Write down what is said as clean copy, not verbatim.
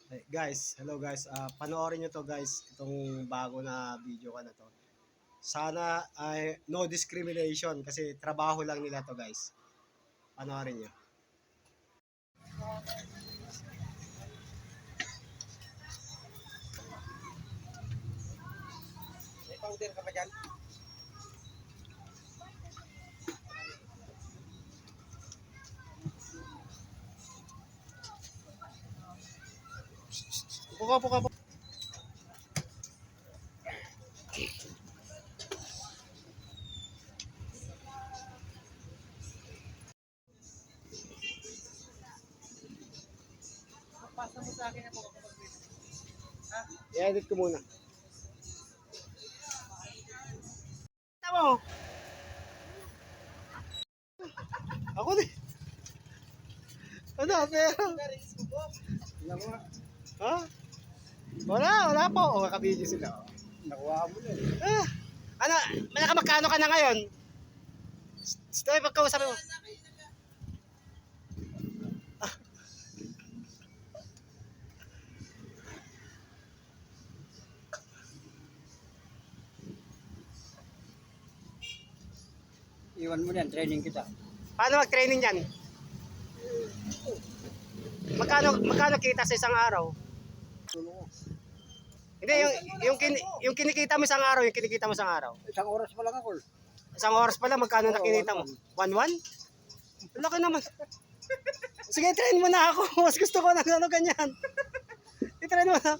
Hey, guys, hello guys. Panoorin nyo to guys, itong bago na video ko na to. Sana ay no discrimination kasi trabaho lang nila to guys. Panoorin nyo. May powder ka pa dyan? Puka. Pasa mo sa akin na po ako mag-video. Ha? I-edit ko muna. Tama mo. Ako din. Ano, pero... Ha? Wala po. O, kakabidyo sila. Nakuha mo na eh. Ano, magkano ka na ngayon? Stay, pagkausapin mo. Iwan mo yan, training kita. Paano mag-training yan? Magkano kita sa isang araw? Hindi, yung kinikita mo isang araw, yung kinikita mo isang araw. Isang oras pa lang ako. Isang oras pa lang, magkano na kinita mo? 1-1? Laki naman. Sige, train mo na ako. Mas gusto ko na ganyan. I-train mo na.